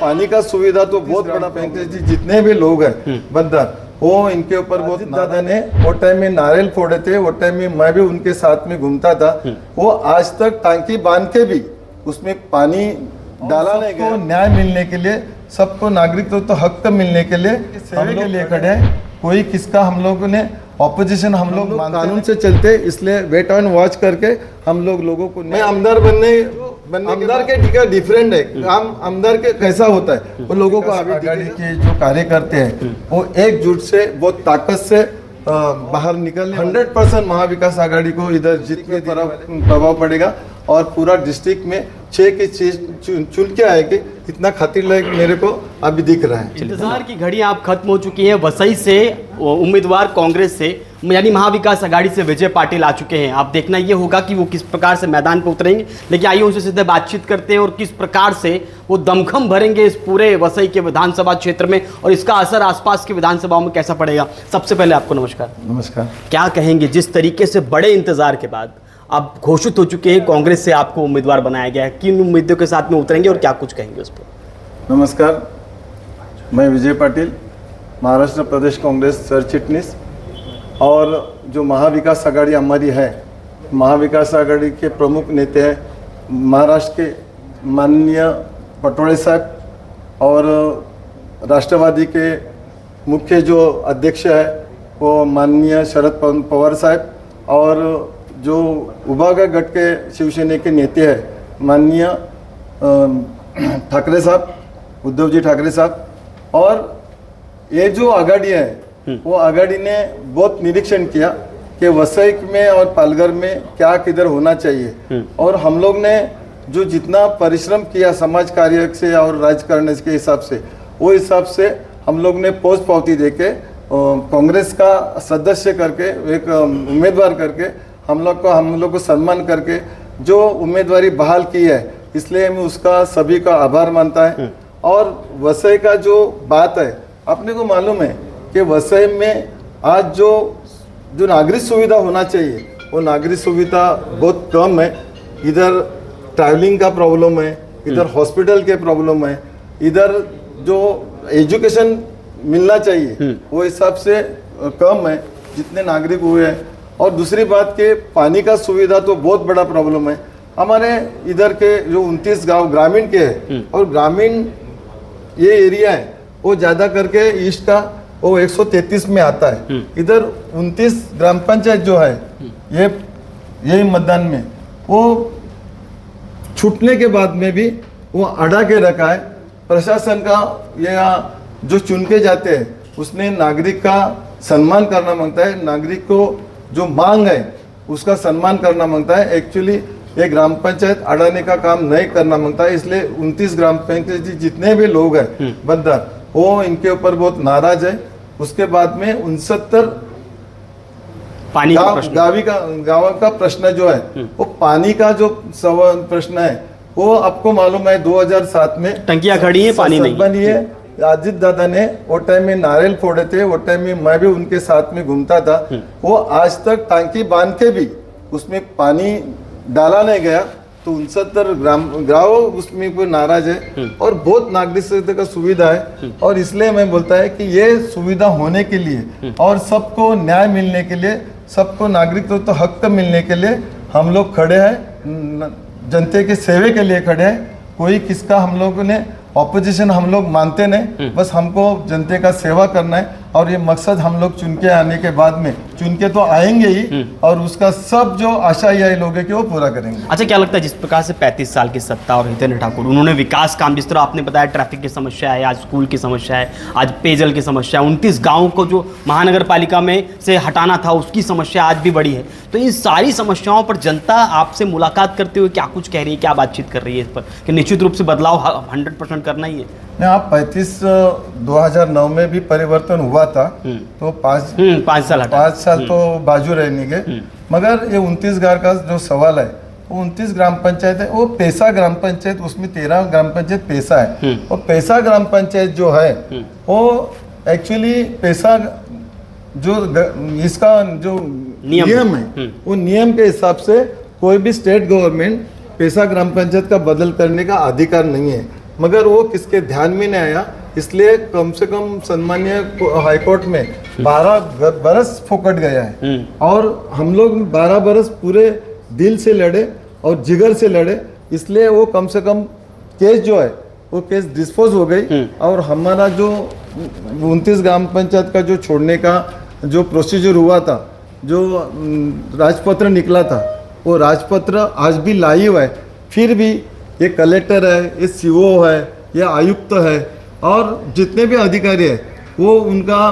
पानी का सुविधा तो बहुत बड़ा पंचायत जी, जितने भी लोग हैं बंदर वो इनके ऊपर बहुत दादा ने वो टाइम में नारियल फोड़े थे, वो टाइम में मैं भी उनके साथ में घूमता था। वो आज तक टांकी बांध के भी उसमें पानी डाला नहीं गया। न्याय मिलने के लिए, सबको नागरिक तो हक मिलने के लिए सेवा के लिए खड़े हैं। कोई किसका हम लोगों ने ऑपोजिशन हम लोग कानून से चलते, इसलिए वेट एंड वॉच करके हम लोगों को आमदार बनने आमदार के टिकट डिफरेंट है। काम आमदार के कैसा होता है वो लोगों को आगे के जो कार्य करते हैं वो एकजुट से बहुत ताकत से बाहर निकल 100% महाविकास आघाड़ी को इधर जीत के तरफ प्रभाव पड़ेगा और पूरा डिस्ट्रिक्ट में 6 की चीज चुन के आएगी। इतना खातिर लायक मेरे को अभी दिख रहा है। इंतजार की घड़ी आप खत्म हो चुकी है। वसई से उम्मीदवार कांग्रेस से यानी महाविकास आघाड़ी से विजय पाटिल आ चुके हैं। आप देखना ये होगा कि वो किस प्रकार से मैदान पर उतरेंगे, लेकिन आइए उनसे सीधे बातचीत करते हैं और किस प्रकार से वो दमखम भरेंगे इस पूरे वसई के विधानसभा क्षेत्र में और इसका असर आसपास की विधानसभाओं में कैसा पड़ेगा। सबसे पहले आपको नमस्कार। नमस्कार। क्या कहेंगे जिस तरीके से बड़े इंतजार के बाद आप घोषित हो चुके हैं, कांग्रेस से आपको उम्मीदवार बनाया गया है, किन उम्मीदों के साथ में उतरेंगे और क्या कुछ कहेंगे उस पर? नमस्कार, मैं विजय पाटिल, महाराष्ट्र प्रदेश कांग्रेस सरचिटनीस और जो महाविकास आघाड़ी हमारी है, महाविकास आघाड़ी के प्रमुख नेता हैं महाराष्ट्र के माननीय पटोले साहब और राष्ट्रवादी के मुख्य जो अध्यक्ष है वो माननीय शरद पवार साहब और जो उभागा गट के शिवसेना के नेता हैं माननीय ठाकरे साहब, उद्धव जी ठाकरे साहब। और ये जो आघाड़ी है वो आघाड़ी ने बहुत निरीक्षण किया कि वसई में और पालघर में क्या किधर होना चाहिए और हम लोग ने जो जितना परिश्रम किया समाज कार्य से और राजकारण के हिसाब से, वो हिसाब से हम लोग ने पोस्ट पावती देके कांग्रेस का सदस्य करके एक उम्मीदवार करके हम लोग को सम्मान करके जो उम्मीदवारी बहाल की है, इसलिए मैं उसका सभी का आभार मानता है। और वसई का जो बात है, अपने को मालूम है कि वसई में आज जो नागरिक सुविधा होना चाहिए वो नागरिक सुविधा बहुत कम है। इधर ट्रैवलिंग का प्रॉब्लम है, इधर हॉस्पिटल के प्रॉब्लम है, इधर जो एजुकेशन मिलना चाहिए वो हिसाब से कम है जितने नागरिक हुए हैं। और दूसरी बात के पानी का सुविधा तो बहुत बड़ा प्रॉब्लम है। हमारे इधर के जो 29 गांव ग्रामीण के हैं और ग्रामीण ये एरिया है वो ज़्यादा करके ईस्ट का वो 133 में आता है। इधर 29 ग्राम पंचायत जो है यही मतदान में वो छूटने के बाद में भी वो अड़ा के रखा है। प्रशासन का या जो चुन के जाते हैं उसने नागरिक का सम्मान करना मांगता है, नागरिक को जो मांग है उसका सम्मान करना मांगता है। एक्चुअली ये ग्राम पंचायत अड़ाने का काम नहीं करना मांगता है, इसलिए 29 ग्राम पंचायत जितने भी लोग हैं बंदर वो इनके ऊपर बहुत नाराज है। उसके बाद में 69 पानी गाँव का प्रश्न जो है वो पानी का जो प्रश्न है वो आपको मालूम है 2007 में टंकियां खड़ी है, पानी नहीं बनी है। अजित दादा ने वो टाइम में नारियल फोड़े थे, वो टाइम में मैं भी उनके साथ में घूमता था। वो आज तक टांकी बांध के भी उसमें पानी डाला नहीं गया, तो 69 गाँव उसमें कोई नाराज है और बहुत नागरिक का सुविधा है। और इसलिए मैं बोलता है कि ये सुविधा होने के लिए और सबको न्याय मिलने के लिए, सबको नागरिक तो हक मिलने के लिए हम लोग खड़े हैं, जनता के सेवे के लिए खड़े हैं। कोई किसका हम लोगों ने ऑपोजिशन हम लोग मानते नहीं, बस हमको जनता का सेवा करना है और ये मकसद हम लोग चुन के आने के बाद में चुन के तो आएंगे ही और उसका सब जो आशा यही लोग है कि वो पूरा करेंगे। अच्छा, क्या लगता है जिस प्रकार से 35 साल की सत्ता और हितेंद्र ठाकुर उन्होंने विकास काम, जिस तरह आपने बताया ट्रैफिक की समस्या है, आज स्कूल की समस्या है, आज पेयजल की समस्या है, 29 गाँव को जो महानगर पालिका में से हटाना था उसकी समस्या आज भी बड़ी है, तो इन सारी समस्याओं पर जनता आपसे मुलाकात करते हुए क्या कुछ कह रही है, क्या बातचीत कर रही है इस पर कि निश्चित रूप से बदलाव 100% करना ही है? आप 2009 में भी परिवर्तन हुआ था तो 5 साल तो बाजू रहने के, मगर ये 29 गाँव का जो सवाल है वो 29 ग्राम पंचायत है, वो पैसा ग्राम पंचायत, उसमें 13 ग्राम पंचायत पैसा है। और पैसा ग्राम पंचायत जो है वो एक्चुअली पैसा जो इसका जो नियम है वो नियम के हिसाब से कोई भी स्टेट गवर्नमेंट पैसा ग्राम पंचायत का बदल करने का अधिकार नहीं है। मगर वो किसके ध्यान में नहीं आया, इसलिए कम से कम सम्मानीय हाईकोर्ट में 12 बरस फोकट गया है। और हम लोग 12 बरस पूरे दिल से लड़े और जिगर से लड़े, इसलिए वो कम से कम केस जो है वो केस डिस्पोज हो गई। और हमारा जो 29 ग्राम पंचायत का जो छोड़ने का जो प्रोसीजर हुआ था, जो राजपत्र निकला था, वो राजपत्र आज भी लाइव है। फिर भी ये कलेक्टर है, ये सीओ है, ये आयुक्त है और जितने भी अधिकारी है वो उनका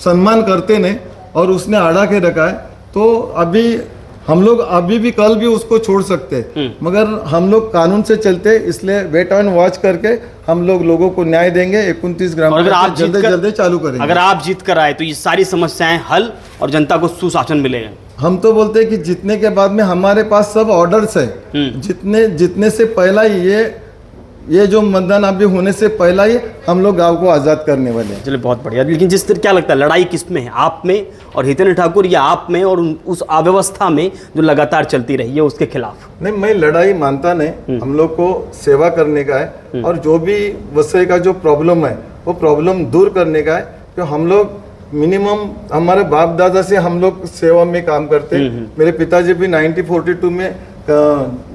सम्मान करते नहीं और उसने आड़ा के रखा है। तो अभी हम लोग अभी भी कल भी उसको छोड़ सकते हैं, मगर हम लोग कानून से चलते, इसलिए वेट एंड वॉच करके हम लोग लोगों को न्याय देंगे। 29 ग्राम पंचायत जल्दी जल्दी चालू करेंगे। अगर आप जीत कर आए तो ये सारी समस्याएं हल और जनता को सुशासन मिलेगा। हम तो बोलते हैं कि जीतने के बाद में हमारे पास सब ऑर्डर्स है। जितने से पहला ये जो मतदान अभी होने से पहला ही हम लोग गांव को आज़ाद करने वाले हैं। चलिए बहुत बढ़िया। लेकिन जिस तरह क्या लगता है लड़ाई किस में है, आप में और हितेंद्र ठाकुर, या आप में और उस अव्यवस्था में जो लगातार चलती रही है उसके खिलाफ? नहीं, मैं लड़ाई मानता नहीं। हम लोग को सेवा करने का है और जो भी वसई का जो प्रॉब्लम है वो प्रॉब्लम दूर करने का है। तो हम लोग मिनिमम हमारे बाप दादा से हम लोग सेवा में काम करते हैं। मेरे पिताजी भी 1942 में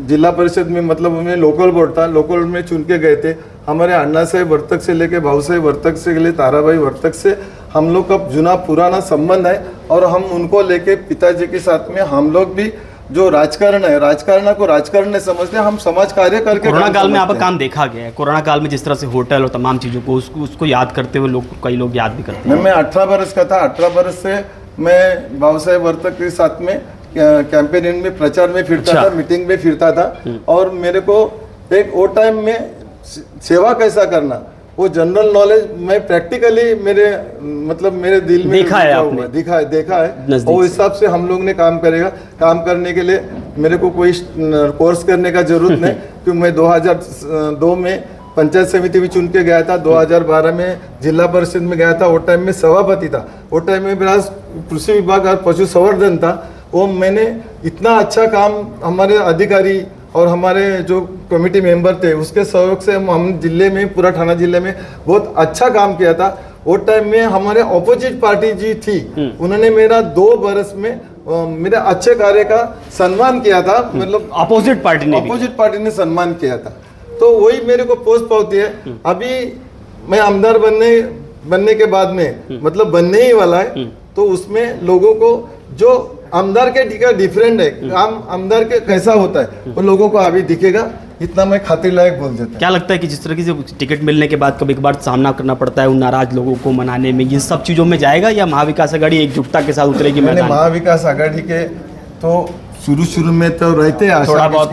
जिला परिषद में, मतलब उन्हें लोकल बोर्ड था, लोकल में चुन के गए थे। हमारे अण्णा साहेब वर्तक से लेके भाऊ साहेब वर्तक से ले ताराबाई वर्तक से हम लोग का जुना पुराना संबंध है। और हम उनको लेके पिताजी के साथ में हम लोग भी जो राजकारण है, राजकारण को राजकारण नहीं समझते, हम समाज कार्य करके। कोरोना काल में आपका काम देखा गया है। कोरोना काल में जिस तरह से होटल और तमाम चीज़ों को उसको याद करते हुए लोग, कई लोग याद भी करते हैं। मैं 18 बरस का था। 18 बरस से मैं भाऊ साहेब वर्तक के साथ में कैंपेन में, प्रचार में फिरता था, मीटिंग में फिरता था। और मेरे को एक वो टाइम में सेवा कैसा करना, वो जनरल नॉलेज मैं प्रैक्टिकली मेरे दिल में देखा है आपने? देखा है। वो हिसाब से हम लोग ने काम करेगा। काम करने के लिए मेरे को कोई कोर्स करने का जरूरत नहीं, क्योंकि मैं 2002 में पंचायत समिति भी चुन के गया था। 2012 में जिला परिषद में गया था। वो टाइम में सभापति था। वो टाइम में मेरा कृषि विभाग और पशु संवर्धन था। वो मैंने इतना अच्छा काम हमारे अधिकारी और हमारे जो कमेटी मेंबर थे उसके सहयोग से हम जिले में, पूरा थाना जिले में बहुत अच्छा काम किया था। वो टाइम में हमारे ऑपोजिट पार्टी जी थी, उन्होंने मेरा 2 बरस में मेरे अच्छे कार्य का सम्मान किया था। मतलब अपोजिट पार्टी ने सम्मान किया था। तो वही मेरे को पोस्ट पाती है। अभी मैं आमदार बनने के बाद में, मतलब बनने ही वाला है, तो उसमें लोगों को जो आमदार के डिफरेंट है, काम आमदार के कैसा होता है वो लोगों को अभी दिखेगा। इतना मैं खातिर लायक बोल देता। क्या लगता है कि जिस तरह से टिकट मिलने के बाद कभी कभार सामना करना पड़ता है उन नाराज लोगों को मनाने में, ये सब चीज़ों में जाएगा या महाविकास आघाड़ी एकजुटता के साथ उतरेगी? मैंने महाविकास आघाड़ी के तो शुरू में तो रहते हैं, थोड़ा बहुत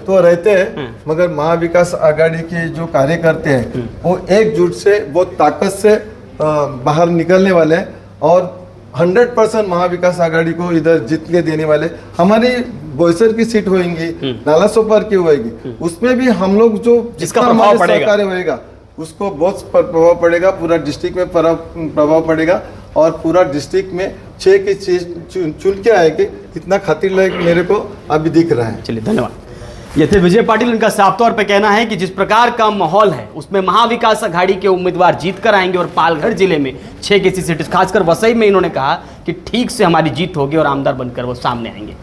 तो रहते हैं, मगर महाविकास आघाड़ी के जो कार्यकर्ते हैं वो एकजुट से, बहुत ताकत से बाहर निकलने वाले हैं और 100% महाविकास आघाड़ी को इधर जीत के देने वाले। हमारी बोईसर की सीट होगी, नाला सोपार की होगी, उसमें भी हम लोग जो जिसका प्रभाव पड़ेगा होएगा उसको बहुत प्रभाव पड़ेगा। पूरा डिस्ट्रिक्ट में प्रभाव पड़ेगा और पूरा डिस्ट्रिक्ट में 6 की चीज चुन के आएगी। इतना खातिर लायक मेरे को अभी दिख रहा है। चलिए धन्यवाद। ये थे विजय पाटिल। इनका साफ तौर पे कहना है कि जिस प्रकार का माहौल है उसमें महाविकास आघाड़ी के उम्मीदवार जीत कर आएंगे और पालघर जिले में 6 की सीट, खासकर वसई में इन्होंने कहा कि ठीक से हमारी जीत होगी और आमदार बनकर वो सामने आएंगे।